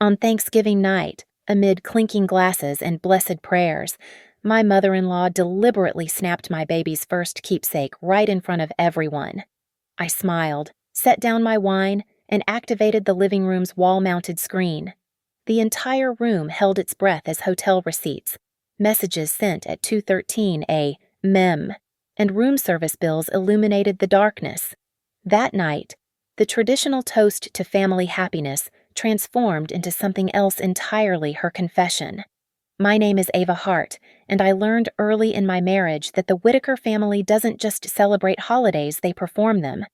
On Thanksgiving night, amid clinking glasses and blessed prayers, my mother-in-law deliberately snapped my baby's first keepsake right in front of everyone. I smiled, set down my wine, and activated the living room's wall-mounted screen. The entire room held its breath as hotel receipts, messages sent at 2:13 a.m., and room service bills illuminated the darkness. That night, the traditional toast to family happiness transformed into something else entirely: her confession. My name is Ava Hart, and I learned early in my marriage that the Whitaker family doesn't just celebrate holidays, they perform them.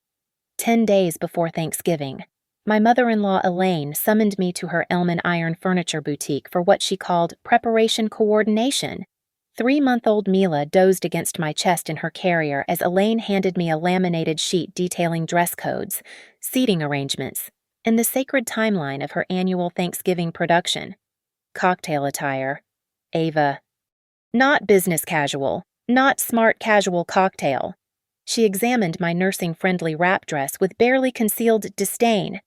10 days before Thanksgiving, my mother-in-law Elaine summoned me to her Elman Iron Furniture boutique for what she called preparation coordination. 3-month-old Mila dozed against my chest in her carrier as Elaine handed me a laminated sheet detailing dress codes, seating arrangements, and the sacred timeline of her annual Thanksgiving production. Cocktail attire. Ava. Not business casual, not smart casual cocktail. She examined my nursing-friendly wrap dress with barely concealed disdain.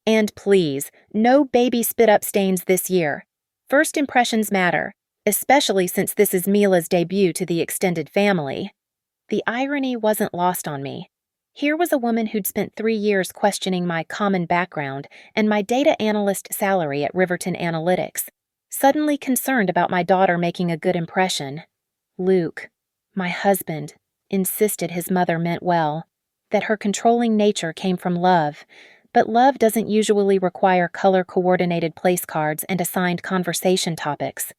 And please, no baby spit-up stains this year. First impressions matter, especially since this is Mila's debut to the extended family. The irony wasn't lost on me. Here was a woman who'd spent 3 years questioning my common background and my data analyst salary at Riverton Analytics, suddenly concerned about my daughter making a good impression. Luke, my husband, insisted his mother meant well, that her controlling nature came from love, but love doesn't usually require color-coordinated place cards and assigned conversation topics.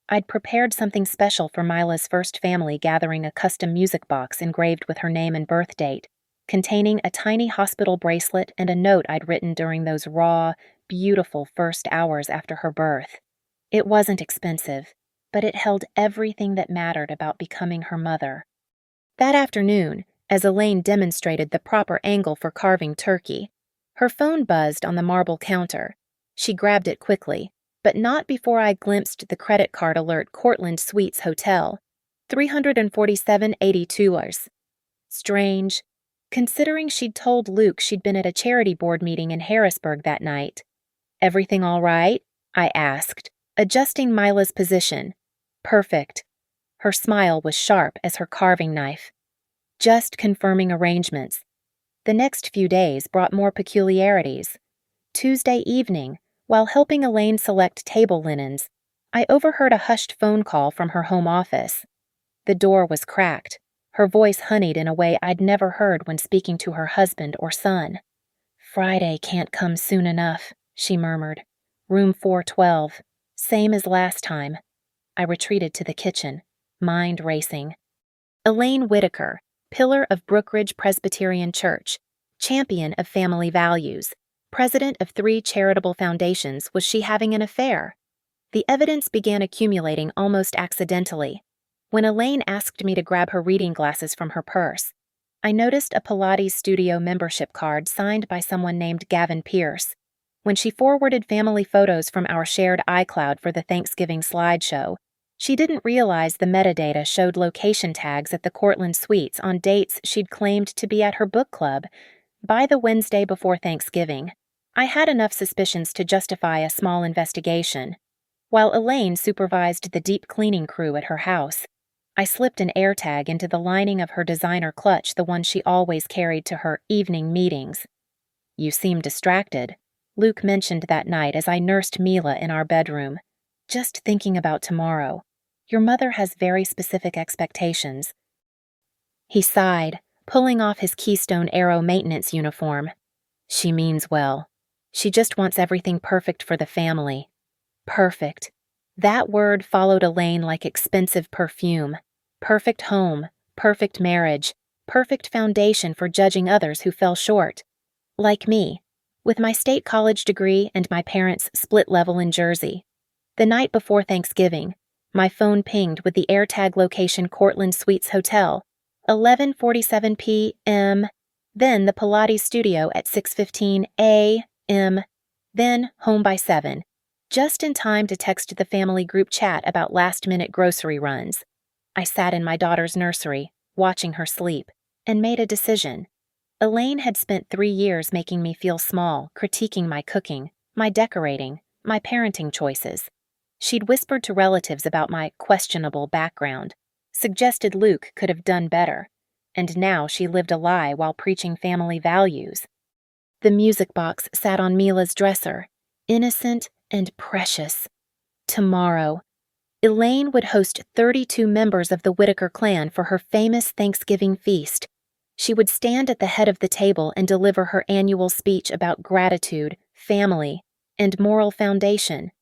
I'd prepared something special for Mila's first family gathering: a custom music box engraved with her name and birth date, containing a tiny hospital bracelet and a note I'd written during those raw, beautiful first hours after her birth. It wasn't expensive, but it held everything that mattered about becoming her mother. That afternoon, as Elaine demonstrated the proper angle for carving turkey, her phone buzzed on the marble counter. She grabbed it quickly, but not before I glimpsed the credit card alert: Cortland Suites Hotel, $347.82. Strange, considering she'd told Luke she'd been at a charity board meeting in Harrisburg that night. Everything all right? I asked, adjusting Mila's position. Perfect. Her smile was sharp as her carving knife. Just confirming arrangements. The next few days brought more peculiarities. Tuesday evening, while helping Elaine select table linens, I overheard a hushed phone call from her home office. The door was cracked, her voice honeyed in a way I'd never heard when speaking to her husband or son. "Friday can't come soon enough," she murmured. "Room 412. Same as last time." I retreated to the kitchen, mind racing. Elaine Whitaker, pillar of Brookridge Presbyterian Church, champion of family values, president of 3 charitable foundations, was she having an affair? The evidence began accumulating almost accidentally. When Elaine asked me to grab her reading glasses from her purse, I noticed a Pilates studio membership card signed by someone named Gavin Pierce. When she forwarded family photos from our shared iCloud for the Thanksgiving slideshow, she didn't realize the metadata showed location tags at the Cortland Suites on dates she'd claimed to be at her book club. By the Wednesday before Thanksgiving, I had enough suspicions to justify a small investigation. While Elaine supervised the deep cleaning crew at her house, I slipped an AirTag into the lining of her designer clutch, the one she always carried to her evening meetings. "You seem distracted," Luke mentioned that night as I nursed Mila in our bedroom. "Just thinking about tomorrow. Your mother has very specific expectations." He sighed, pulling off his Keystone Arrow maintenance uniform. "She means well. She just wants everything perfect for the family." Perfect. That word followed Elaine like expensive perfume. Perfect home, perfect marriage, perfect foundation for judging others who fell short. Like me, with my state college degree and my parents' split level in Jersey. The night before Thanksgiving, my phone pinged with the AirTag location: Cortland Suites Hotel, 11:47 p.m., then the Pilates studio at 6:15 a.m., then home by 7, just in time to text the family group chat about last-minute grocery runs. I sat in my daughter's nursery, watching her sleep, and made a decision. Elaine had spent 3 years making me feel small, critiquing my cooking, my decorating, my parenting choices. She'd whispered to relatives about my questionable background, suggested Luke could have done better, and now she lived a lie while preaching family values. The music box sat on Mila's dresser, innocent and precious. Tomorrow, Elaine would host 32 members of the Whitaker clan for her famous Thanksgiving feast. She would stand at the head of the table and deliver her annual speech about gratitude, family, and moral foundation,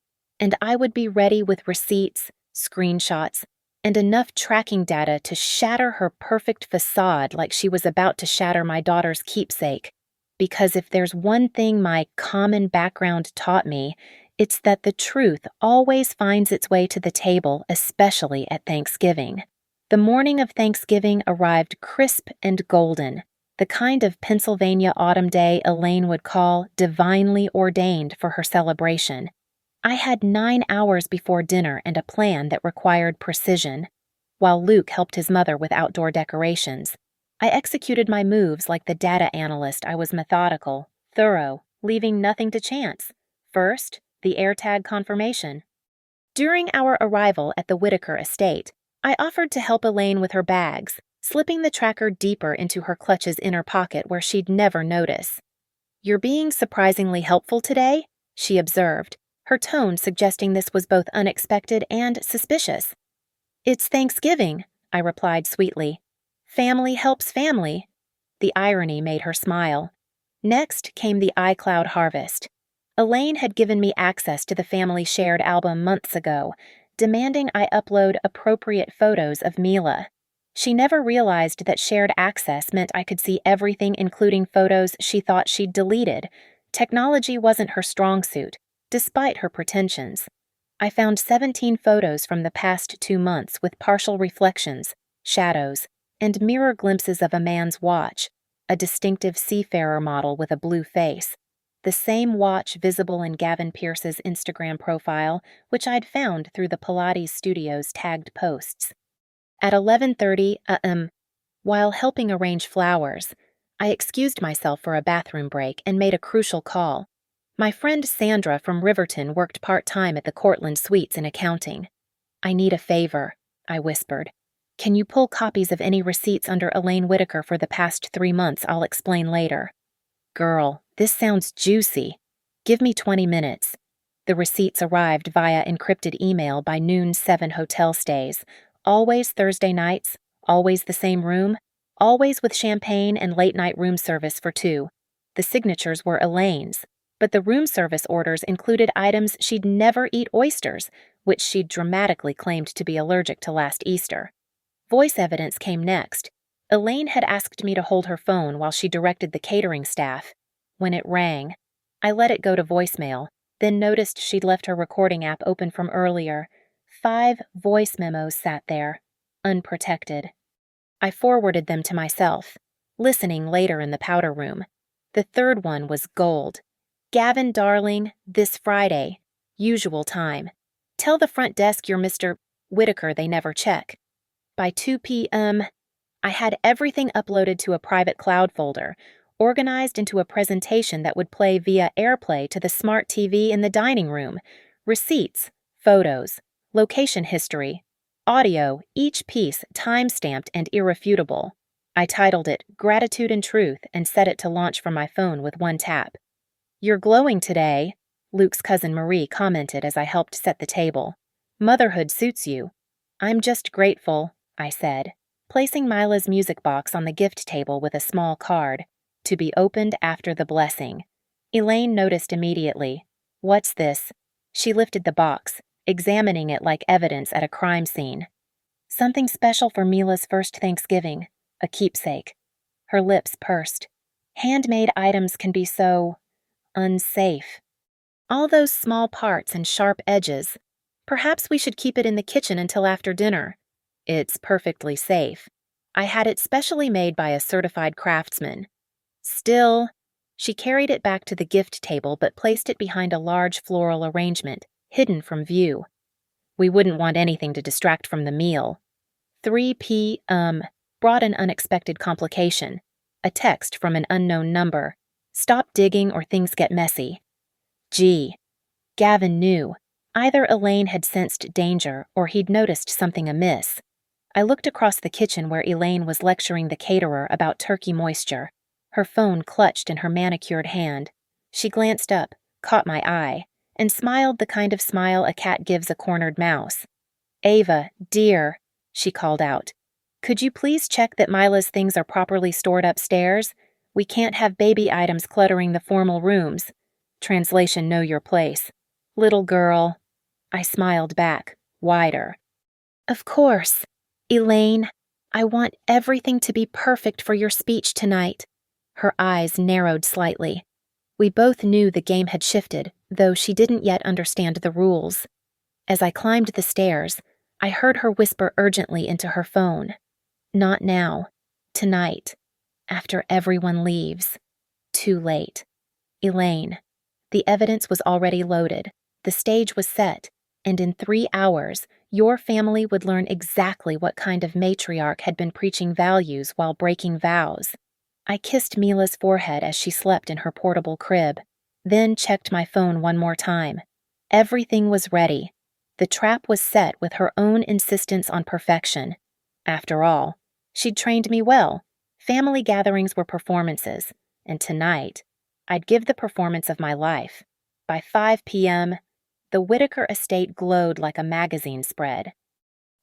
and I would be ready with receipts, screenshots, and enough tracking data to shatter her perfect facade like she was about to shatter my daughter's keepsake. Because if there's one thing my common background taught me, it's that the truth always finds its way to the table, especially at Thanksgiving. The morning of Thanksgiving arrived crisp and golden, the kind of Pennsylvania autumn day Elaine would call divinely ordained for her celebration. I had 9 hours before dinner and a plan that required precision. While Luke helped his mother with outdoor decorations, I executed my moves like the data analyst. I was methodical, thorough, leaving nothing to chance. First, the AirTag confirmation. During our arrival at the Whitaker estate, I offered to help Elaine with her bags, slipping the tracker deeper into her clutch's inner pocket where she'd never notice. "You're being surprisingly helpful today," she observed, her tone suggesting this was both unexpected and suspicious. "It's Thanksgiving," I replied sweetly. "Family helps family." The irony made her smile. Next came the iCloud harvest. Elaine had given me access to the family shared album months ago, demanding I upload appropriate photos of Mila. She never realized that shared access meant I could see everything, including photos she thought she'd deleted. Technology wasn't her strong suit, despite her pretensions. I found 17 photos from the past 2 months with partial reflections, shadows, and mirror glimpses of a man's watch, a distinctive seafarer model with a blue face. The same watch visible in Gavin Pierce's Instagram profile, which I'd found through the Pilates studio's tagged posts. At 11:30 a.m., while helping arrange flowers, I excused myself for a bathroom break and made a crucial call. My friend Sandra from Riverton worked part-time at the Cortland Suites in accounting. "I need a favor," I whispered. "Can you pull copies of any receipts under Elaine Whitaker for the past 3 months? I'll explain later." "Girl, this sounds juicy. Give me 20 minutes. The receipts arrived via encrypted email by noon 7 hotel stays. Always Thursday nights, always the same room, always with champagne and late-night room service for 2. The signatures were Elaine's, but the room service orders included items she'd never eat oysters, which she'd dramatically claimed to be allergic to last Easter. Voice evidence came next. Elaine had asked me to hold her phone while she directed the catering staff. When it rang, I let it go to voicemail, then noticed she'd left her recording app open from earlier. 5 voice memos sat there, unprotected. I forwarded them to myself, listening later in the powder room. The third one was gold. "Gavin, darling, this Friday. Usual time. Tell the front desk you're Mr. Whitaker, they never check." By 2 p.m., I had everything uploaded to a private cloud folder, organized into a presentation that would play via AirPlay to the smart TV in the dining room. Receipts, photos, location history, audio, each piece time-stamped and irrefutable. I titled it Gratitude and Truth and set it to launch from my phone with one tap. "You're glowing today," Luke's cousin Marie commented as I helped set the table. "Motherhood suits you." "I'm just grateful," I said, placing Mila's music box on the gift table with a small card, "to be opened after the blessing." Elaine noticed immediately. "What's this?" She lifted the box, examining it like evidence at a crime scene. "Something special for Mila's first Thanksgiving, a keepsake." Her lips pursed. Handmade items can be so unsafe. All those small parts and sharp edges. Perhaps we should keep it in the kitchen until after dinner. It's perfectly safe. I had it specially made by a certified craftsman. Still, she carried it back to the gift table but placed it behind a large floral arrangement, hidden from view. We wouldn't want anything to distract from the meal. 3 p.m. brought an unexpected complication. A text from an unknown number. "Stop digging or things get messy." Gee, Gavin knew. Either Elaine had sensed danger or he'd noticed something amiss. I looked across the kitchen where Elaine was lecturing the caterer about turkey moisture, her phone clutched in her manicured hand. She glanced up, caught my eye, and smiled the kind of smile a cat gives a cornered mouse. "Ava, dear," she called out, "could you please check that Mila's things are properly stored upstairs? We can't have baby items cluttering the formal rooms." Translation: know your place. "Little girl." I smiled back, wider. "Of course. Elaine, I want everything to be perfect for your speech tonight." Her eyes narrowed slightly. We both knew the game had shifted, though she didn't yet understand the rules. As I climbed the stairs, I heard her whisper urgently into her phone. "Not now. Tonight. After everyone leaves. Too late. Elaine." The evidence was already loaded. The stage was set, and in 3 hours, your family would learn exactly what kind of matriarch had been preaching values while breaking vows. I kissed Mila's forehead as she slept in her portable crib, then checked my phone one more time. Everything was ready. The trap was set with her own insistence on perfection. After all, she'd trained me well. Family gatherings were performances, and tonight, I'd give the performance of my life. By 5 p.m., the Whitaker estate glowed like a magazine spread.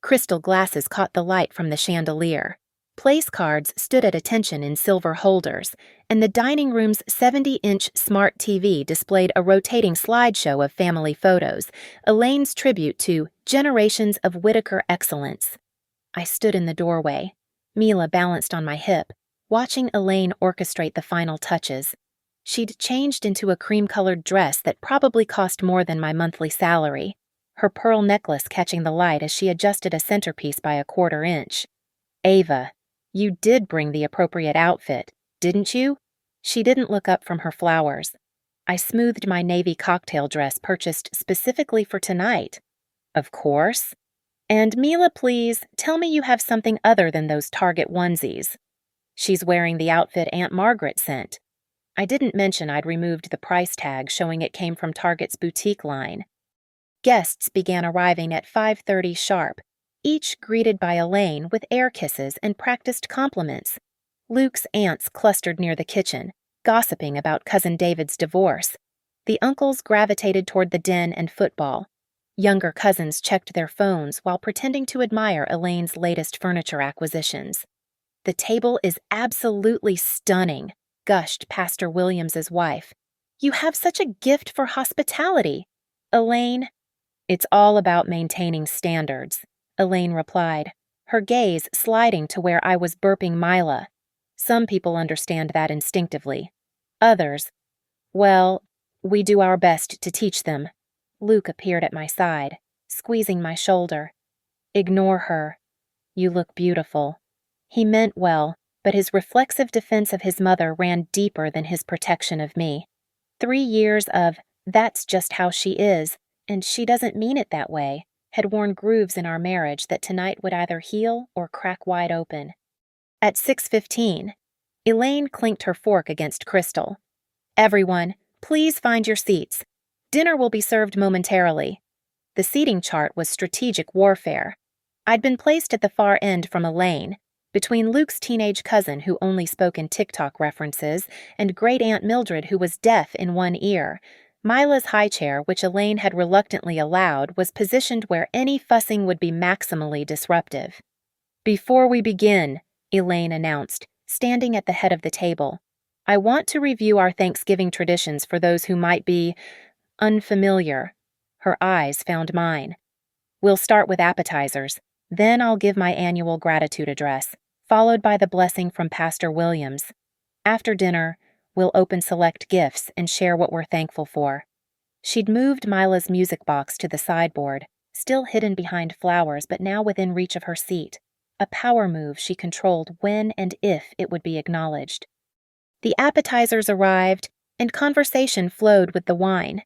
Crystal glasses caught the light from the chandelier. Place cards stood at attention in silver holders, and the dining room's 70-inch smart TV displayed a rotating slideshow of family photos, Elaine's tribute to generations of Whitaker excellence. I stood in the doorway, Mila balanced on my hip, watching Elaine orchestrate the final touches. She'd changed into a cream-colored dress that probably cost more than my monthly salary, her pearl necklace catching the light as she adjusted a centerpiece by a 1/4 inch. "Ava, you did bring the appropriate outfit, didn't you?" She didn't look up from her flowers. I smoothed my navy cocktail dress purchased specifically for tonight. "Of course. And Mila, please, tell me you have something other than those Target onesies." "She's wearing the outfit Aunt Margaret sent." I didn't mention I'd removed the price tag showing it came from Target's boutique line. Guests began arriving at 5:30 sharp, each greeted by Elaine with air kisses and practiced compliments. Luke's aunts clustered near the kitchen, gossiping about Cousin David's divorce. The uncles gravitated toward the den and football. Younger cousins checked their phones while pretending to admire Elaine's latest furniture acquisitions. "The table is absolutely stunning," gushed Pastor Williams's wife. "You have such a gift for hospitality." "Elaine?" "It's all about maintaining standards," Elaine replied, her gaze sliding to where I was burping Mila. "Some people understand that instinctively. Others, well, we do our best to teach them." Luke appeared at my side, squeezing my shoulder. "Ignore her. You look beautiful." He meant well, but his reflexive defense of his mother ran deeper than his protection of me. 3 years of, "that's just how she is, and she doesn't mean it that way," had worn grooves in our marriage that tonight would either heal or crack wide open. At 6:15, Elaine clinked her fork against Crystal. "Everyone, please find your seats. Dinner will be served momentarily." The seating chart was strategic warfare. I'd been placed at the far end from Elaine, between Luke's teenage cousin who only spoke in TikTok references and Great Aunt Mildred who was deaf in one ear. Mila's high chair, which Elaine had reluctantly allowed, was positioned where any fussing would be maximally disruptive. "Before we begin," Elaine announced, standing at the head of the table, "I want to review our Thanksgiving traditions for those who might be unfamiliar." Her eyes found mine. "We'll start with appetizers. Then I'll give my annual gratitude address, followed by the blessing from Pastor Williams. After dinner, we'll open select gifts and share what we're thankful for." She'd moved Mila's music box to the sideboard, still hidden behind flowers but now within reach of her seat, a power move she controlled when and if it would be acknowledged. The appetizers arrived, and conversation flowed with the wine.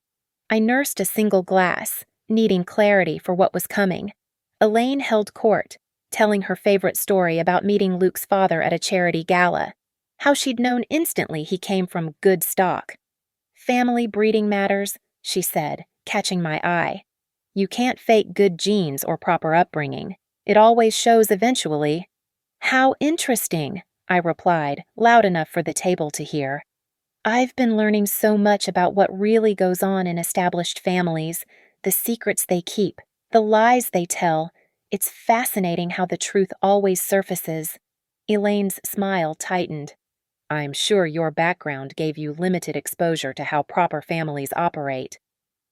I nursed a single glass, needing clarity for what was coming. Elaine held court, telling her favorite story about meeting Luke's father at a charity gala, how she'd known instantly he came from good stock. "Family breeding matters," she said, catching my eye. You can't fake good genes or proper upbringing. It always shows eventually. How interesting, I replied, loud enough for the table to hear. I've been learning so much about what really goes on in established families, the secrets they keep, the lies they tell. It's fascinating how the truth always surfaces. Elaine's smile tightened. I'm sure your background gave you limited exposure to how proper families operate.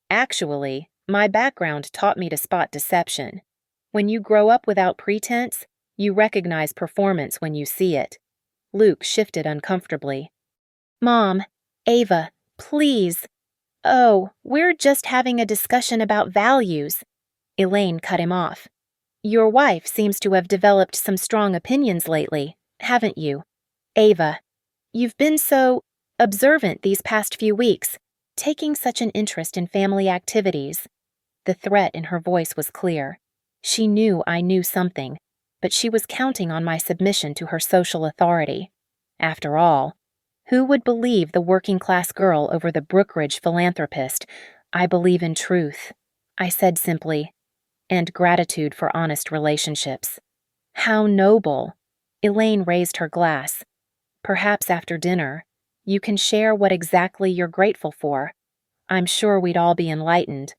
Actually, my background taught me to spot deception. When you grow up without pretense, you recognize performance when you see it. Luke shifted uncomfortably. Mom, Ava, please. Oh, we're just having a discussion about values. Elaine cut him off. Your wife seems to have developed some strong opinions lately, haven't you? Ava, you've been so observant these past few weeks, taking such an interest in family activities. The threat in her voice was clear. She knew I knew something, but she was counting on my submission to her social authority. After all, who would believe the working-class girl over the Brookridge philanthropist? I believe in truth, I said simply, and gratitude for honest relationships. How noble! Elaine raised her glass. Perhaps after dinner, you can share what exactly you're grateful for. I'm sure we'd all be enlightened.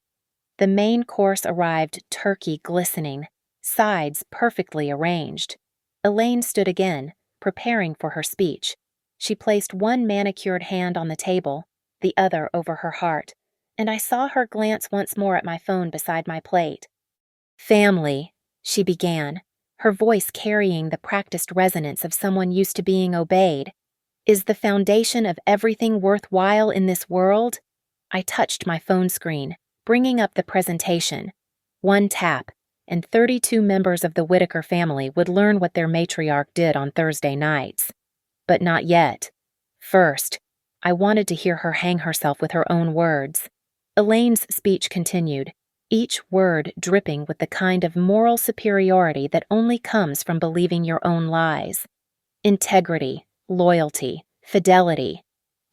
The main course arrived, turkey glistening, sides perfectly arranged. Elaine stood again, preparing for her speech. She placed one manicured hand on the table, the other over her heart, and I saw her glance once more at my phone beside my plate. Family, she began, her voice carrying the practiced resonance of someone used to being obeyed, is the foundation of everything worthwhile in this world. I touched my phone screen, bringing up the presentation. One tap, and 32 members of the Whitaker family would learn what their matriarch did on Thursday nights. But not yet. First, I wanted to hear her hang herself with her own words. Elaine's speech continued, each word dripping with the kind of moral superiority that only comes from believing your own lies. Integrity, loyalty, fidelity.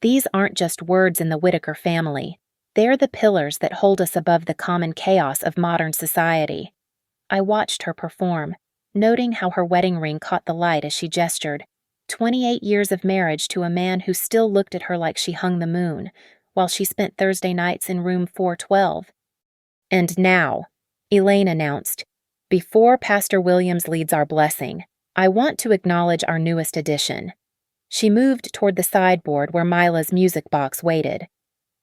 These aren't just words in the Whitaker family. They're the pillars that hold us above the common chaos of modern society. I watched her perform, noting how her wedding ring caught the light as she gestured. 28 years of marriage to a man who still looked at her like she hung the moon, while she spent Thursday nights in room 412. And now, Elaine announced, before Pastor Williams leads our blessing, I want to acknowledge our newest addition. She moved toward the sideboard where Mila's music box waited.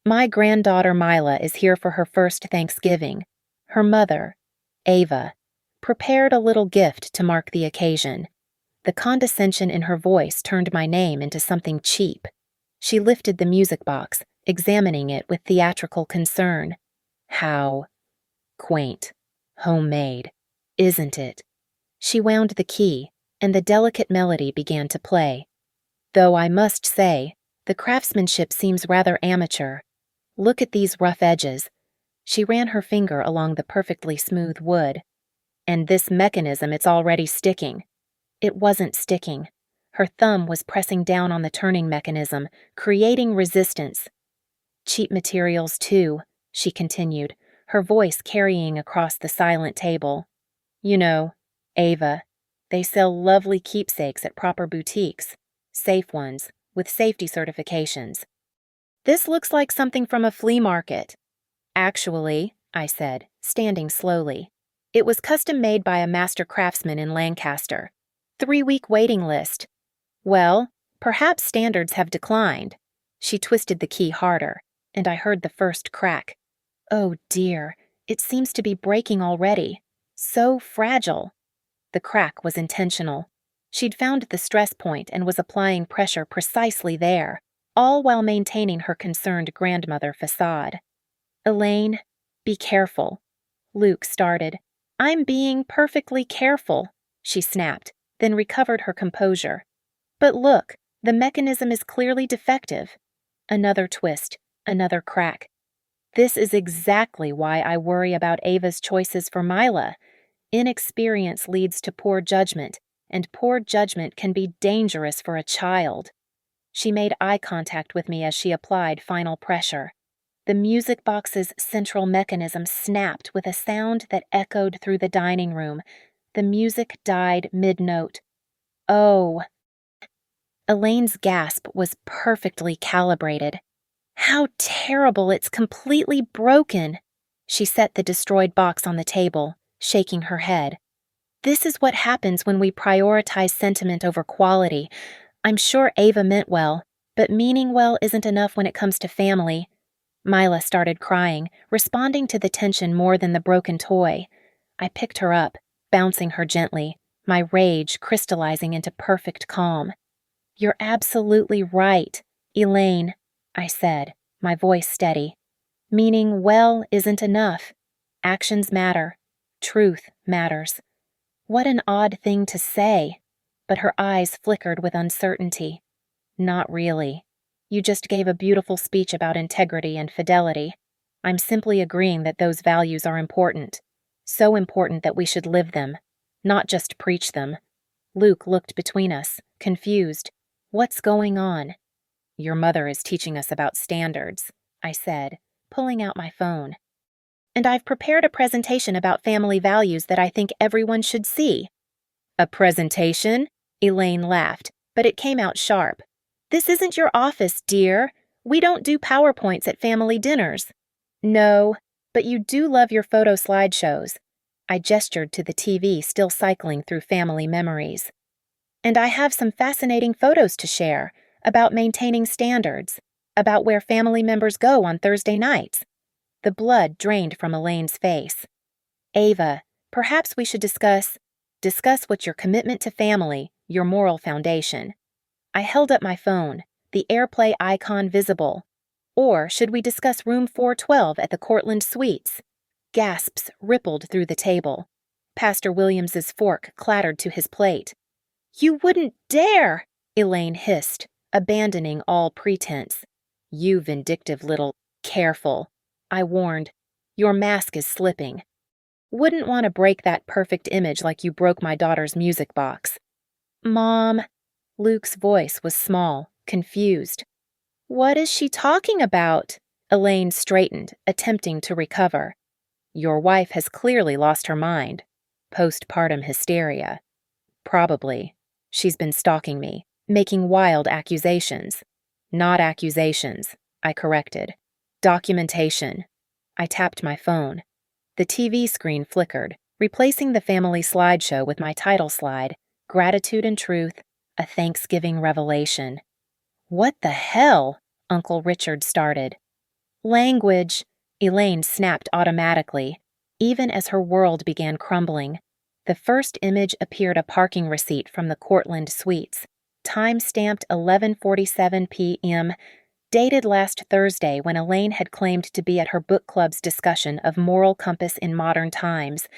My granddaughter Mila is here for her first Thanksgiving. Her mother, Ava, prepared a little gift to mark the occasion. The condescension in her voice turned my name into something cheap. She lifted the music box, examining it with theatrical concern. How quaint, homemade, isn't it? She wound the key, and the delicate melody began to play. Though I must say, the craftsmanship seems rather amateur. Look at these rough edges. She ran her finger along the perfectly smooth wood. And this mechanism, it's already sticking. It wasn't sticking. Her thumb was pressing down on the turning mechanism, creating resistance. Cheap materials, too, she continued, her voice carrying across the silent table. You know, Ava, they sell lovely keepsakes at proper boutiques, safe ones, with safety certifications. This looks like something from a flea market. Actually, I said, standing slowly. It was custom made by a master craftsman in Lancaster. 3-week waiting list. Well, perhaps standards have declined. She twisted the key harder, and I heard the first crack. Oh dear, it seems to be breaking already. So fragile. The crack was intentional. She'd found the stress point and was applying pressure precisely there, all while maintaining her concerned grandmother facade. Elaine, be careful. Luke started. I'm being perfectly careful, she snapped, then recovered her composure. But look, the mechanism is clearly defective. Another twist, another crack. This is exactly why I worry about Ava's choices for Mila. Inexperience leads to poor judgment, and poor judgment can be dangerous for a child. She made eye contact with me as she applied final pressure. The music box's central mechanism snapped with a sound that echoed through the dining room. The music died mid-note. Oh. Elaine's gasp was perfectly calibrated. How terrible, it's completely broken. She set the destroyed box on the table, shaking her head. This is what happens when we prioritize sentiment over quality. I'm sure Ava meant well, but meaning well isn't enough when it comes to family. Mila started crying, responding to the tension more than the broken toy. I picked her up, bouncing her gently, my rage crystallizing into perfect calm. You're absolutely right, Elaine, I said, my voice steady. Meaning well isn't enough. Actions matter. Truth matters. What an odd thing to say, but her eyes flickered with uncertainty. Not really. You just gave a beautiful speech about integrity and fidelity. I'm simply agreeing that those values are important. So important that we should live them, not just preach them. Luke looked between us, confused. What's going on? Your mother is teaching us about standards, I said, pulling out my phone. And I've prepared a presentation about family values that I think everyone should see. A presentation? Elaine laughed, but it came out sharp. This isn't your office, dear. We don't do PowerPoints at family dinners. No, but you do love your photo slideshows. I gestured to the TV still cycling through family memories. And I have some fascinating photos to share about maintaining standards, about where family members go on Thursday nights. The blood drained from Elaine's face. Ava, perhaps we should discuss what's your commitment to family, your moral foundation. I held up my phone, the AirPlay icon visible. Or should we discuss room 412 at the Cortland Suites? Gasps rippled through the table. Pastor Williams's fork clattered to his plate. You wouldn't dare, Elaine hissed, abandoning all pretense. You vindictive little careful, I warned. Your mask is slipping. Wouldn't want to break that perfect image like you broke my daughter's music box. Mom. Luke's voice was small, confused. What is she talking about? Elaine straightened, attempting to recover. Your wife has clearly lost her mind. Postpartum hysteria. Probably. She's been stalking me, making wild accusations. Not accusations, I corrected. Documentation. I tapped my phone. The TV screen flickered, replacing the family slideshow with my title slide, Gratitude and Truth, a Thanksgiving Revelation. What the hell? Uncle Richard started. Language, Elaine snapped automatically, even as her world began crumbling. The first image appeared a parking receipt from the Cortland Suites, time-stamped 11:47 p.m., dated last Thursday when Elaine had claimed to be at her book club's discussion of moral compass in modern times.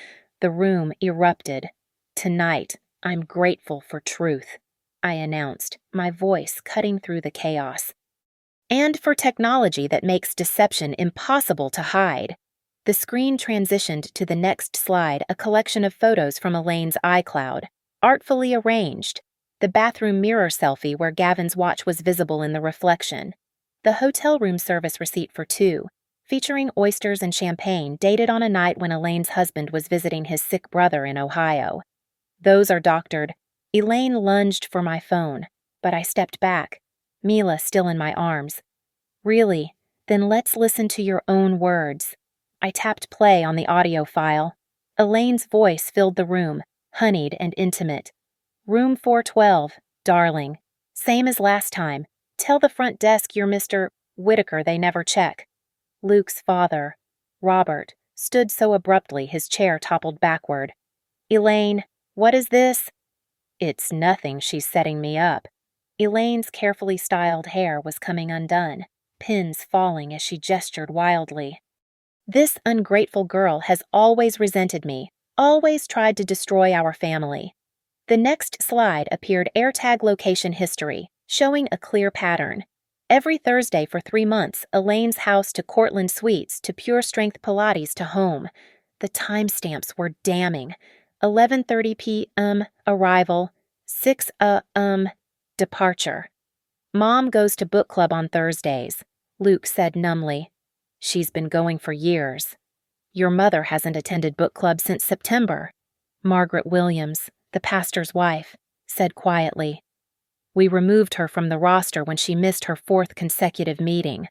The room erupted. Tonight, I'm grateful for truth, I announced, my voice cutting through the chaos. And for technology that makes deception impossible to hide. The screen transitioned to the next slide, a collection of photos from Elaine's iCloud, artfully arranged. The bathroom mirror selfie where Gavin's watch was visible in the reflection. The hotel room service receipt for two, featuring oysters and champagne, dated on a night when Elaine's husband was visiting his sick brother in Ohio. Those are doctored. Elaine lunged for my phone, but I stepped back, Mila still in my arms. Really? Then let's listen to your own words. I tapped play on the audio file. Elaine's voice filled the room, honeyed and intimate. Room 412, darling. Same as last time. Tell the front desk you're Mr. Whitaker they never check. Luke's father, Robert, stood so abruptly his chair toppled backward. Elaine, what is this? It's nothing, she's setting me up. Elaine's carefully styled hair was coming undone, pins falling as she gestured wildly. This ungrateful girl has always resented me, always tried to destroy our family. The next slide appeared AirTag location history, showing a clear pattern. Every Thursday for 3 months, Elaine's house to Cortland Suites to Pure Strength Pilates to home. The timestamps were damning. 11:30 p.m. arrival, 6 departure. Mom goes to book club on Thursdays, Luke said numbly. She's been going for years. Your mother hasn't attended book club since September, Margaret Williams, the pastor's wife, said quietly. We removed her from the roster when she missed her 4th consecutive meeting.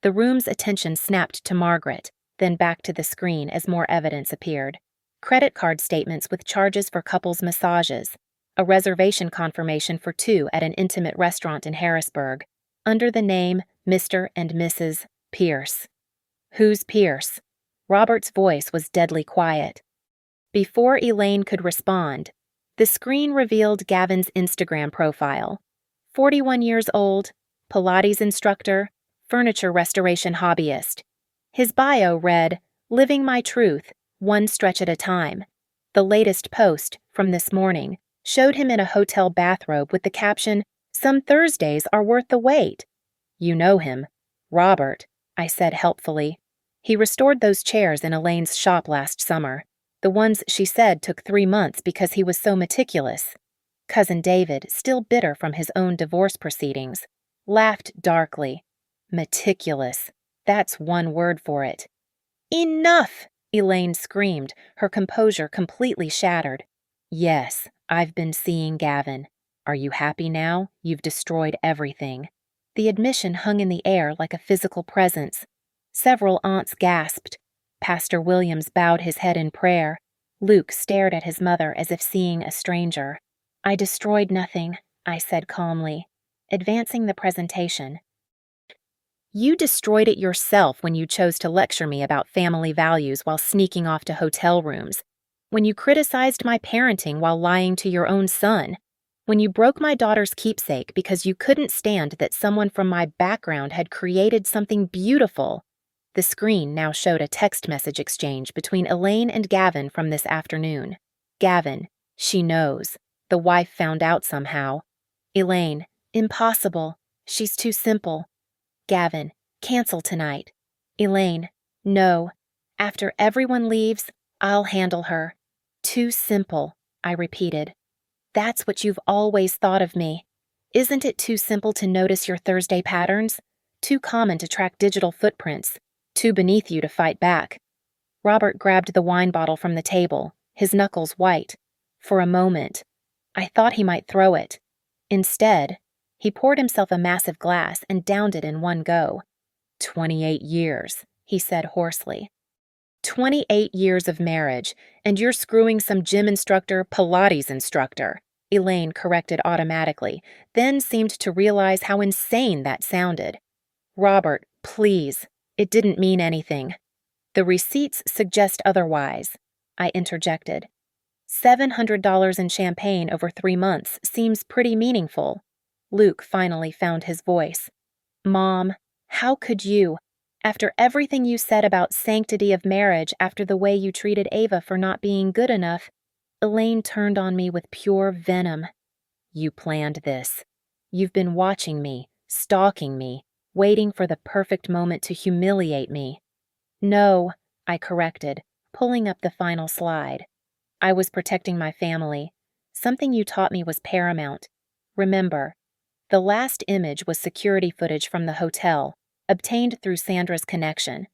The room's attention snapped to Margaret, then back to the screen as more evidence appeared. Credit card statements with charges for couples massages, a reservation confirmation for 2 at an intimate restaurant in Harrisburg, under the name Mr. and Mrs. Pierce. Who's Pierce? Robert's voice was deadly quiet. Before Elaine could respond, the screen revealed Gavin's Instagram profile. 41 years old, Pilates instructor, furniture restoration hobbyist. His bio read, "Living my truth, one stretch at a time." The latest post, from this morning, showed him in a hotel bathrobe with the caption, "Some Thursdays are worth the wait." You know him. Robert, I said helpfully. He restored those chairs in Elaine's shop last summer. The ones she said took 3 months because he was so meticulous. Cousin David, still bitter from his own divorce proceedings, laughed darkly. Meticulous. That's one word for it. Enough! Elaine screamed, her composure completely shattered. Yes, I've been seeing Gavin. Are you happy now? You've destroyed everything. The admission hung in the air like a physical presence. Several aunts gasped. Pastor Williams bowed his head in prayer. Luke stared at his mother as if seeing a stranger. I destroyed nothing, I said calmly, advancing the presentation. You destroyed it yourself when you chose to lecture me about family values while sneaking off to hotel rooms, when you criticized my parenting while lying to your own son, when you broke my daughter's keepsake because you couldn't stand that someone from my background had created something beautiful. The screen now showed a text message exchange between Elaine and Gavin from this afternoon. Gavin, she knows. The wife found out somehow. Elaine, impossible. She's too simple. Gavin, cancel tonight. Elaine, no. After everyone leaves, I'll handle her. Too simple, I repeated. That's what you've always thought of me. Isn't it too simple to notice your Thursday patterns? Too common to track digital footprints? Too beneath you to fight back? Robert grabbed the wine bottle from the table, his knuckles white. For a moment, I thought he might throw it. Instead, he poured himself a massive glass and downed it in one go. 28 years, he said hoarsely. 28 years of marriage, and you're screwing some gym instructor, Pilates instructor, Elaine corrected automatically, then seemed to realize how insane that sounded. Robert, please. It didn't mean anything. The receipts suggest otherwise, I interjected. $700 in champagne over 3 months seems pretty meaningful. Luke finally found his voice. Mom, how could you? After everything you said about sanctity of marriage, after the way you treated Ava for not being good enough, Elaine turned on me with pure venom. You planned this. You've been watching me, stalking me, waiting for the perfect moment to humiliate me. No, I corrected, pulling up the final slide. I was protecting my family. Something you taught me was paramount. Remember, the last image was security footage from the hotel, obtained through Sandra's connection.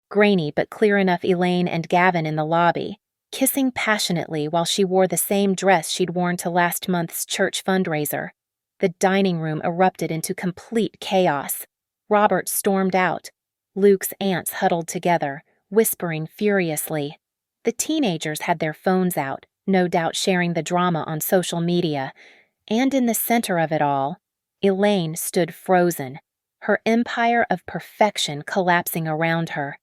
Grainy but clear enough Elaine and Gavin in the lobby, kissing passionately while she wore the same dress she'd worn to last month's church fundraiser. The dining room erupted into complete chaos. Robert stormed out. Luke's aunts huddled together, whispering furiously. The teenagers had their phones out, no doubt sharing the drama on social media. And in the center of it all, Elaine stood frozen, her empire of perfection collapsing around her.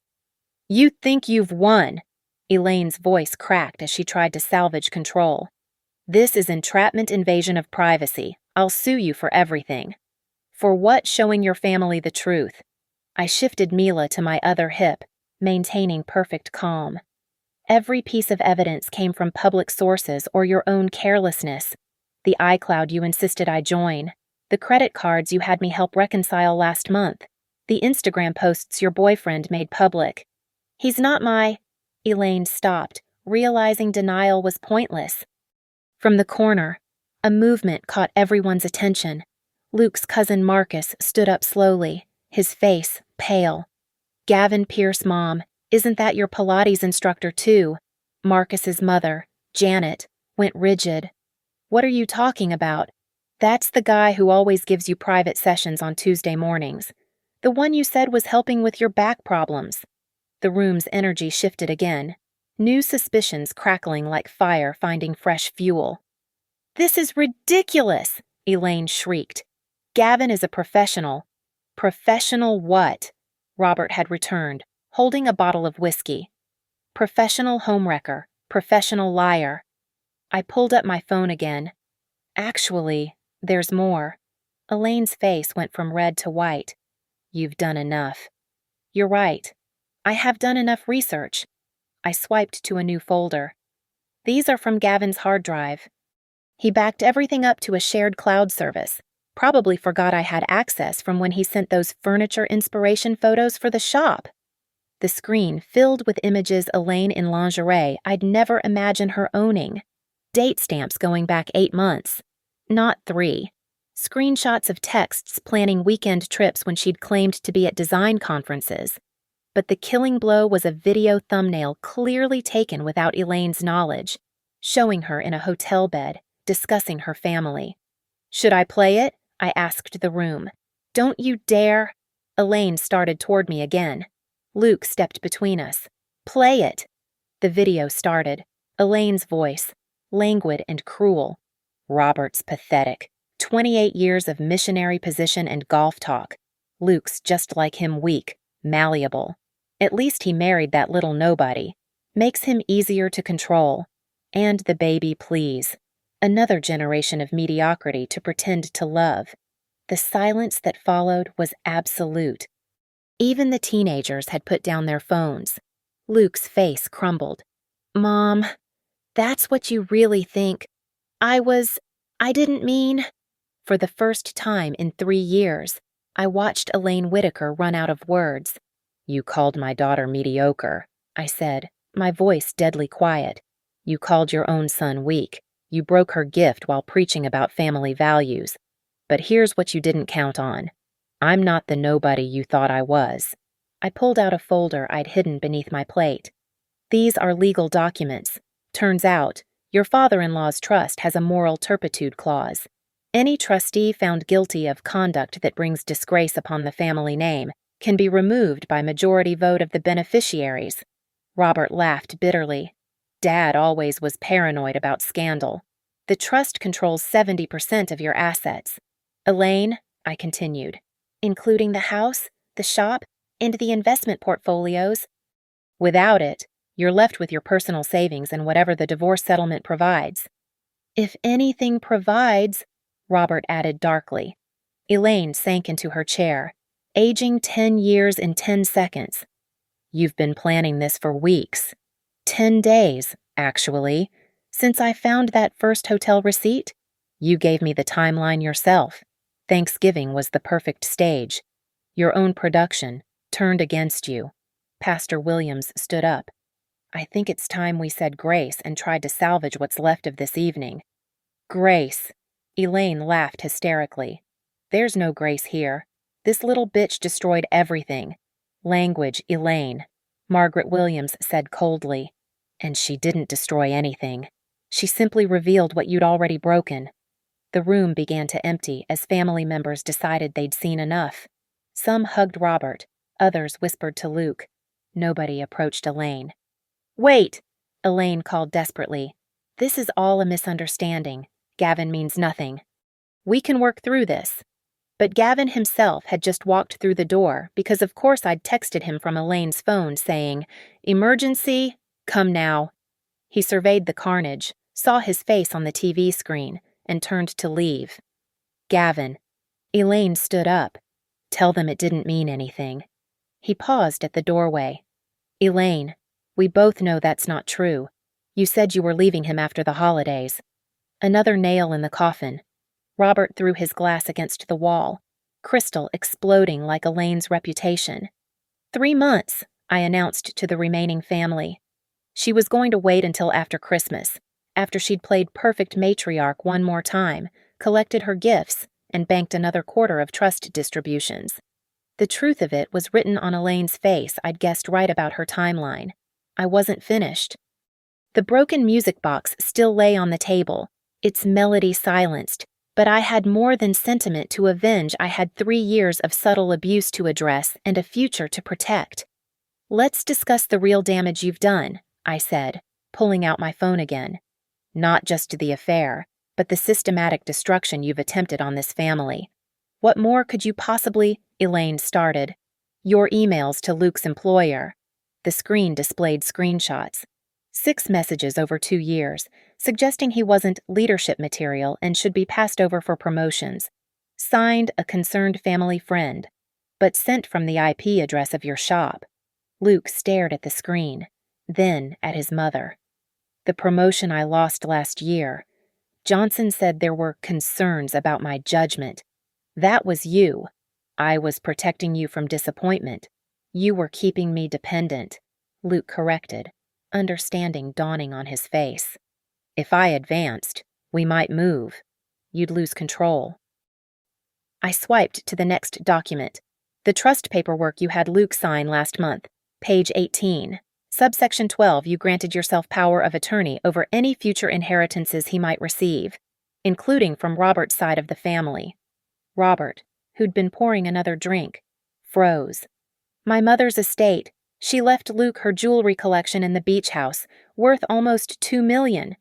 You think you've won, Elaine's voice cracked as she tried to salvage control. This is entrapment invasion of privacy. I'll sue you for everything. For what showing your family the truth? I shifted Mila to my other hip, maintaining perfect calm. Every piece of evidence came from public sources or your own carelessness. The iCloud you insisted I join, the credit cards you had me help reconcile last month, the Instagram posts your boyfriend made public. He's not my... Elaine stopped, realizing denial was pointless. From the corner, a movement caught everyone's attention. Luke's cousin Marcus stood up slowly, his face pale. Gavin Pierce, Mom. Isn't that your Pilates instructor too? Marcus's mother, Janet, went rigid. What are you talking about? That's the guy who always gives you private sessions on Tuesday mornings. The one you said was helping with your back problems. The room's energy shifted again, new suspicions crackling like fire finding fresh fuel. This is ridiculous, Elaine shrieked. Gavin is a professional. Professional what? Robert had returned, holding a bottle of whiskey. Professional homewrecker, professional liar. I pulled up my phone again. Actually, there's more. Elaine's face went from red to white. You've done enough. You're right. I have done enough research. I swiped to a new folder. These are from Gavin's hard drive. He backed everything up to a shared cloud service. Probably forgot I had access from when he sent those furniture inspiration photos for the shop. The screen filled with images Elaine in lingerie I'd never imagine her owning. Date stamps going back 8 months. Not 3. Screenshots of texts planning weekend trips when she'd claimed to be at design conferences. But the killing blow was a video thumbnail clearly taken without Elaine's knowledge, showing her in a hotel bed, discussing her family. Should I play it? I asked the room. Don't you dare! Elaine started toward me again. Luke stepped between us. Play it! The video started. Elaine's voice, languid and cruel. Robert's pathetic. 28 years of missionary position and golf talk. Luke's just like him, weak, malleable. At least he married that little nobody. Makes him easier to control. And the baby, please. Another generation of mediocrity to pretend to love. The silence that followed was absolute. Even the teenagers had put down their phones. Luke's face crumbled. Mom, that's what you really think. I didn't mean. For the first time in 3 years, I watched Elaine Whitaker run out of words. You called my daughter mediocre, I said, my voice deadly quiet. You called your own son weak. You broke her gift while preaching about family values. But here's what you didn't count on. I'm not the nobody you thought I was. I pulled out a folder I'd hidden beneath my plate. These are legal documents. Turns out, your father-in-law's trust has a moral turpitude clause. Any trustee found guilty of conduct that brings disgrace upon the family name can be removed by majority vote of the beneficiaries. Robert laughed bitterly. Dad always was paranoid about scandal. The trust controls 70% of your assets. Elaine, I continued, including the house, the shop, and the investment portfolios. Without it, you're left with your personal savings and whatever the divorce settlement provides. If anything provides, Robert added darkly. Elaine sank into her chair, aging 10 years in 10 seconds. You've been planning this for weeks. 10 days, actually, since I found that first hotel receipt. You gave me the timeline yourself. Thanksgiving was the perfect stage. Your own production, turned against you. Pastor Williams stood up. I think it's time we said grace and tried to salvage what's left of this evening. Grace. Elaine laughed hysterically. There's no grace here. This little bitch destroyed everything. Language, Elaine. Margaret Williams said coldly. And she didn't destroy anything. She simply revealed what you'd already broken. The room began to empty as family members decided they'd seen enough. Some hugged Robert, others whispered to Luke. Nobody approached Elaine. Wait! Elaine called desperately. This is all a misunderstanding. Gavin means nothing. We can work through this. But Gavin himself had just walked through the door because of course I'd texted him from Elaine's phone saying, Emergency, come now. He surveyed the carnage, saw his face on the TV screen, and turned to leave. Gavin. Elaine stood up. Tell them it didn't mean anything. He paused at the doorway. Elaine, we both know that's not true. You said you were leaving him after the holidays. Another nail in the coffin. Robert threw his glass against the wall, crystal exploding like Elaine's reputation. 3 months, I announced to the remaining family. She was going to wait until after Christmas, after she'd played perfect matriarch one more time, collected her gifts, and banked another quarter of trust distributions. The truth of it was written on Elaine's face. I'd guessed right about her timeline. I wasn't finished. The broken music box still lay on the table, its melody silenced, but I had more than sentiment to avenge. I had 3 years of subtle abuse to address and a future to protect. "Let's discuss the real damage you've done," I said, pulling out my phone again. "Not just the affair, but the systematic destruction you've attempted on this family. What more could you possibly—" Elaine started. "Your emails to Luke's employer." The screen displayed screenshots. 6 messages over 2 years, suggesting he wasn't leadership material and should be passed over for promotions. Signed, a concerned family friend, but sent from the IP address of your shop. Luke stared at the screen, then at his mother. "The promotion I lost last year. Johnson said there were concerns about my judgment. That was you. I was protecting you from disappointment. You were keeping me dependent," Luke corrected, understanding dawning on his face. "If I advanced, we might move. You'd lose control." I swiped to the next document. The trust paperwork you had Luke sign last month, page 18. Subsection 12, you granted yourself power of attorney over any future inheritances he might receive, including from Robert's side of the family. Robert, who'd been pouring another drink, froze. "My mother's estate. She left Luke her jewelry collection in the beach house, worth almost $2 million,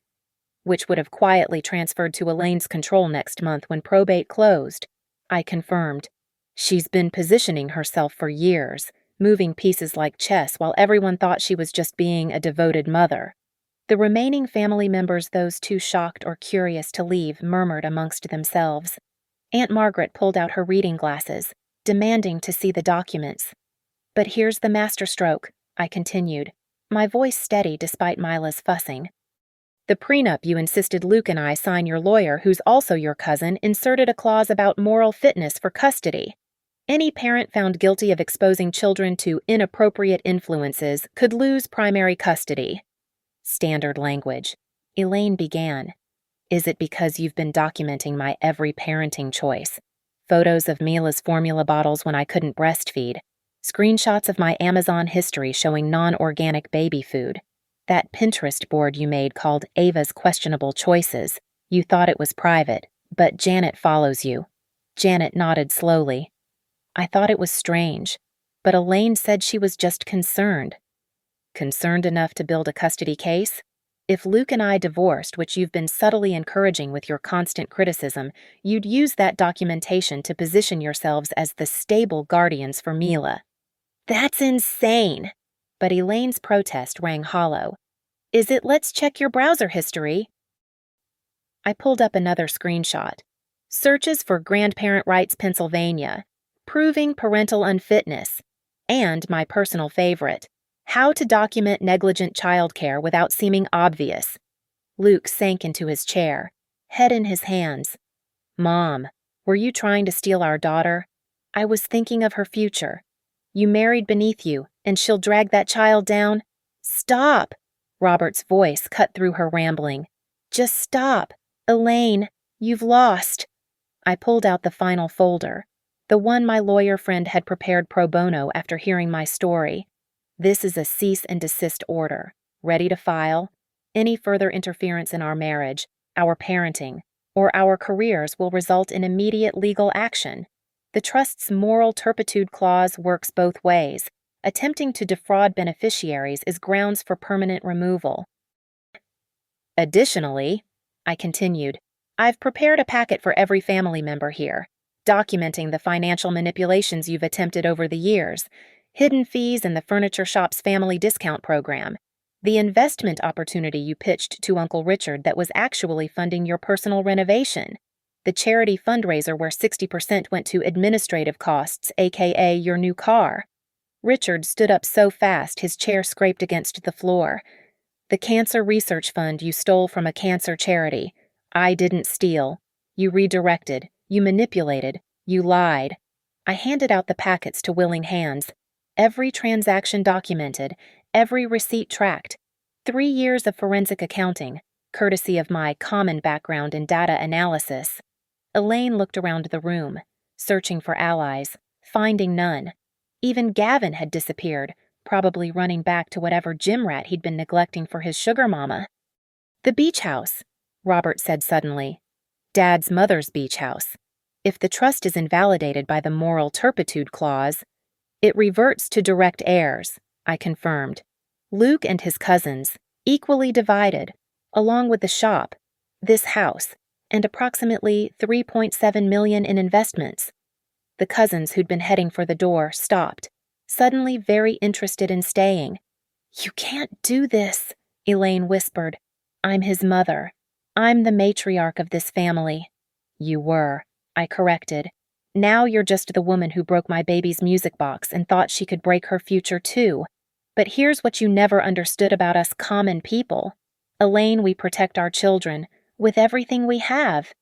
which would have quietly transferred to Elaine's control next month when probate closed," I confirmed. "She's been positioning herself for years, moving pieces like chess while everyone thought she was just being a devoted mother." The remaining family members, those too shocked or curious to leave, murmured amongst themselves. Aunt Margaret pulled out her reading glasses, demanding to see the documents. "But here's the masterstroke," I continued, my voice steady despite Mila's fussing. "The prenup you insisted Luke and I sign, your lawyer, who's also your cousin, inserted a clause about moral fitness for custody. Any parent found guilty of exposing children to inappropriate influences could lose primary custody." Standard language. Elaine began. "Is it because you've been documenting my every parenting choice? Photos of Mila's formula bottles when I couldn't breastfeed. Screenshots of my Amazon history showing non-organic baby food. That Pinterest board you made called Ava's Questionable Choices. You thought it was private, but Janet follows you." Janet nodded slowly. I thought it was strange, but Elaine said she was just concerned. "Concerned enough to build a custody case? If Luke and I divorced, which you've been subtly encouraging with your constant criticism, you'd use that documentation to position yourselves as the stable guardians for Mila." "That's insane!" But Elaine's protest rang hollow. "Is it 'let's check your browser history'?" I pulled up another screenshot. "Searches for grandparent rights Pennsylvania. Proving parental unfitness." And my personal favorite, "How to document negligent childcare without seeming obvious." Luke sank into his chair, head in his hands. "Mom, were you trying to steal our daughter? I was thinking of her future. You married beneath you, and she'll drag that child down." "Stop!" Robert's voice cut through her rambling. "Just stop. Elaine, you've lost." I pulled out the final folder, the one my lawyer friend had prepared pro bono after hearing my story. "This is a cease and desist order, ready to file. Any further interference in our marriage, our parenting, or our careers will result in immediate legal action. The trust's moral turpitude clause works both ways. Attempting to defraud beneficiaries is grounds for permanent removal." "Additionally," I continued, "I've prepared a packet for every family member here, documenting the financial manipulations you've attempted over the years, hidden fees in the furniture shop's family discount program, the investment opportunity you pitched to Uncle Richard that was actually funding your personal renovation, the charity fundraiser where 60% went to administrative costs, aka your new car." Richard stood up so fast his chair scraped against the floor. "The cancer research fund you stole from a cancer charity. I didn't steal. You redirected. You manipulated. You lied." I handed out the packets to willing hands. Every transaction documented, every receipt tracked. 3 years of forensic accounting, courtesy of my common background in data analysis. Elaine looked around the room, searching for allies, finding none. Even Gavin had disappeared, probably running back to whatever gym rat he'd been neglecting for his sugar mama. "The beach house," Robert said suddenly. "Dad's mother's beach house. If the trust is invalidated by the moral turpitude clause, it reverts to direct heirs," I confirmed. "Luke and his cousins, equally divided, along with the shop, this house, and approximately $3.7 million in investments." The cousins who'd been heading for the door stopped, suddenly very interested in staying. "You can't do this," Elaine whispered. "I'm his mother. I'm the matriarch of this family." "You were," I corrected. "Now you're just the woman who broke my baby's music box and thought she could break her future too. But here's what you never understood about us common people. Elaine, we protect our children with everything we have."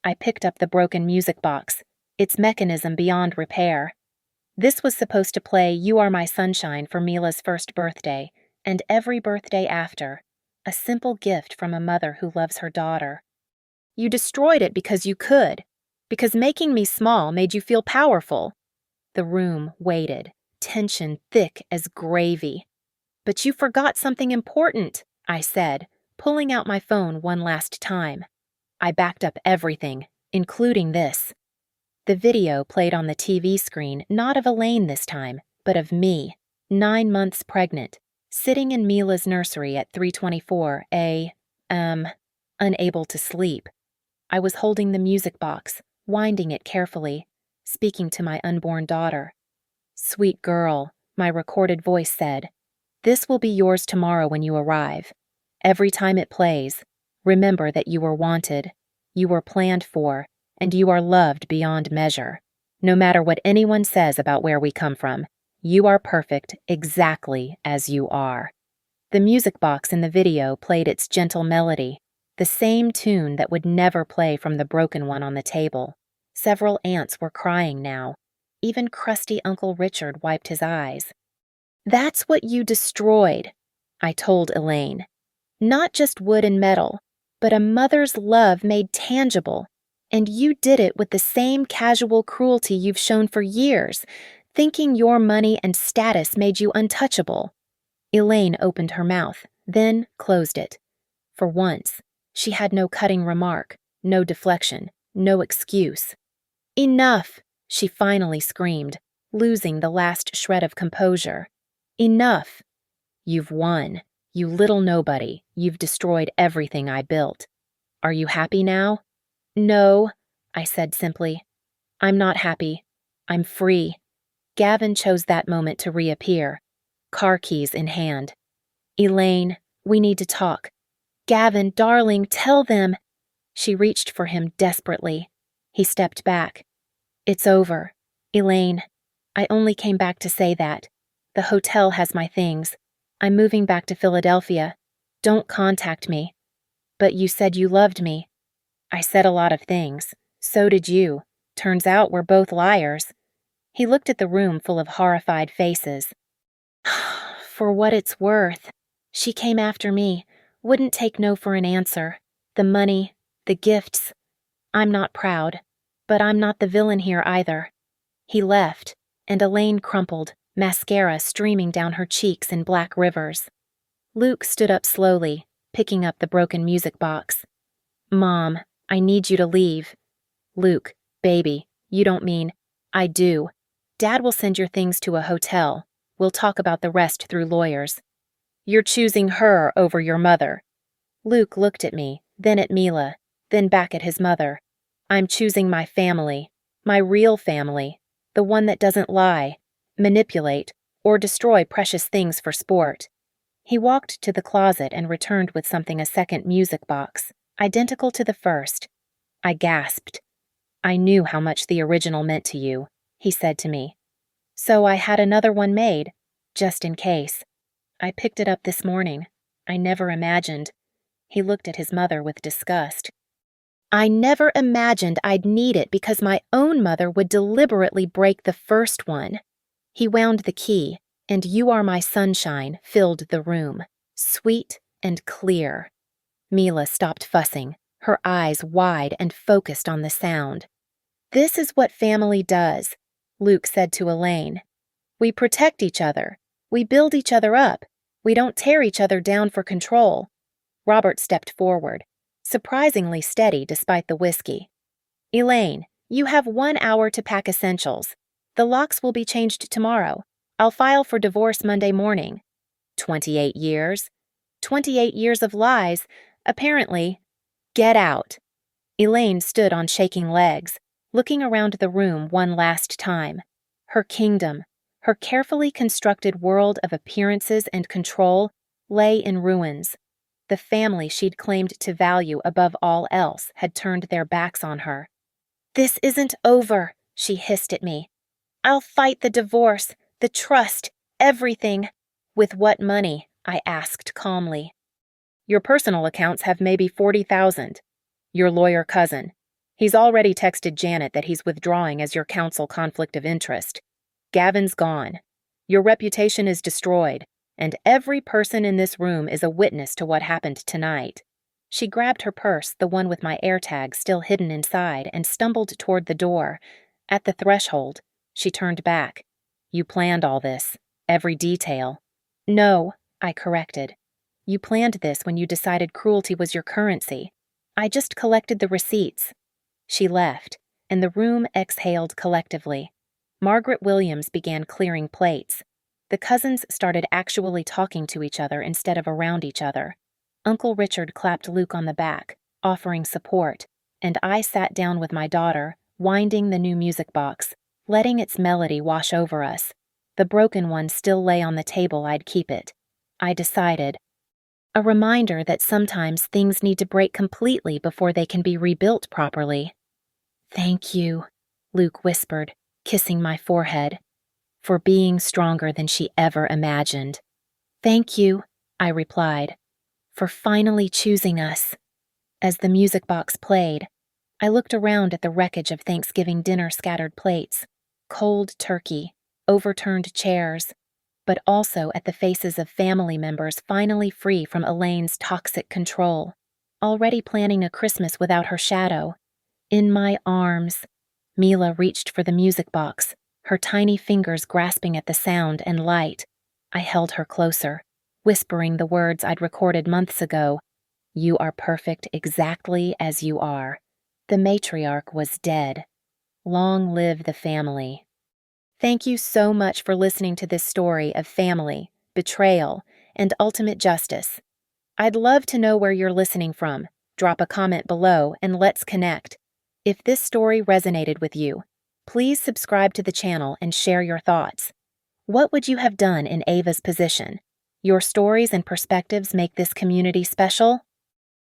I picked up the broken music box, its mechanism beyond repair. This was supposed to play "You Are My Sunshine" for Mila's first birthday, and every birthday after. A simple gift from a mother who loves her daughter. "You destroyed it because you could. Because making me small made you feel powerful." The room waited, tension thick as gravy. "But you forgot something important," I said, pulling out my phone one last time. I backed up everything, including this. The video played on the TV screen, not of Elaine this time, but of me, 9 months pregnant, sitting in Mila's nursery at 3:24, unable to sleep. I was holding the music box, winding it carefully, speaking to my unborn daughter. "Sweet girl," my recorded voice said, "this will be yours tomorrow when you arrive. Every time it plays, remember that you were wanted, you were planned for, and you are loved beyond measure. No matter what anyone says about where we come from, you are perfect exactly as you are." The music box in the video played its gentle melody, the same tune that would never play from the broken one on the table. Several aunts were crying now. Even crusty Uncle Richard wiped his eyes. "That's what you destroyed," I told Elaine. "Not just wood and metal, but a mother's love made tangible. And you did it with the same casual cruelty you've shown for years, thinking your money and status made you untouchable." Elaine opened her mouth, then closed it. For once, she had no cutting remark, no deflection, no excuse. "Enough," she finally screamed, losing the last shred of composure. "Enough. You've won. You little nobody. You've destroyed everything I built. Are you happy now?" "No," I said simply. "I'm not happy. I'm free." Gavin chose that moment to reappear, car keys in hand. "Elaine, we need to talk. Gavin, darling, tell them." She reached for him desperately. He stepped back. "It's over. Elaine, I only came back to say that. The hotel has my things. I'm moving back to Philadelphia. Don't contact me." "But you said you loved me." "I said a lot of things. So did you. Turns out we're both liars." He looked at the room full of horrified faces. "For what it's worth. She came after me, wouldn't take no for an answer. The money, the gifts. I'm not proud, but I'm not the villain here either." He left, and Elaine crumpled, mascara streaming down her cheeks in black rivers. Luke stood up slowly, picking up the broken music box. "Mom, I need you to leave." "Luke, baby, you don't mean—" "I do. Dad will send your things to a hotel. We'll talk about the rest through lawyers." "You're choosing her over your mother." Luke looked at me, then at Mila, then back at his mother. "I'm choosing my family, my real family, the one that doesn't lie, manipulate, or destroy precious things for sport." He walked to the closet and returned with something a second music box, identical to the first. I gasped. "I knew how much the original meant to you," he said to me. "So I had another one made, just in case. I picked it up this morning. I never imagined." He looked at his mother with disgust. "I never imagined I'd need it because my own mother would deliberately break the first one." He wound the key, and "You Are My Sunshine" filled the room, sweet and clear. Mila stopped fussing, her eyes wide and focused on the sound. "This is what family does. Luke said to Elaine. We protect each other. We build each other up. We don't tear each other down for control. Robert stepped forward, surprisingly steady despite the whiskey. Elaine, you have 1 hour to pack essentials. The locks will be changed tomorrow. I'll file for divorce Monday morning. 28 years. 28 years of lies. Apparently. Get out. Elaine stood on shaking legs, looking around the room one last time. Her kingdom, her carefully constructed world of appearances and control, lay in ruins. The family she'd claimed to value above all else had turned their backs on her. This isn't over, she hissed at me. I'll fight the divorce, the trust, everything. With what money? I asked calmly. Your personal accounts have maybe 40,000. Your lawyer cousin. He's already texted Janet that he's withdrawing as your counsel conflict of interest. Gavin's gone. Your reputation is destroyed, and every person in this room is a witness to what happened tonight. She grabbed her purse, the one with my AirTag still hidden inside, and stumbled toward the door. At the threshold, she turned back. You planned all this, every detail. No, I corrected. You planned this when you decided cruelty was your currency. I just collected the receipts. She left, and the room exhaled collectively. Margaret Williams began clearing plates. The cousins started actually talking to each other instead of around each other. Uncle Richard clapped Luke on the back, offering support, and I sat down with my daughter, winding the new music box, letting its melody wash over us. The broken one still lay on the table. I'd keep it. I decided. A reminder that sometimes things need to break completely before they can be rebuilt properly. Thank you, Luke whispered, kissing my forehead, for being stronger than she ever imagined. Thank you, I replied, for finally choosing us. As the music box played, I looked around at the wreckage of Thanksgiving dinner scattered plates, cold turkey, overturned chairs, but also at the faces of family members finally free from Elaine's toxic control, already planning a Christmas without her shadow. In my arms, Mila reached for the music box, her tiny fingers grasping at the sound and light. I held her closer, whispering the words I'd recorded months ago. You are perfect exactly as you are. The matriarch was dead. Long live the family. Thank you so much for listening to this story of family, betrayal, and ultimate justice. I'd love to know where you're listening from. Drop a comment below and let's connect. If this story resonated with you, please subscribe to the channel and share your thoughts. What would you have done in Ava's position? Your stories and perspectives make this community special.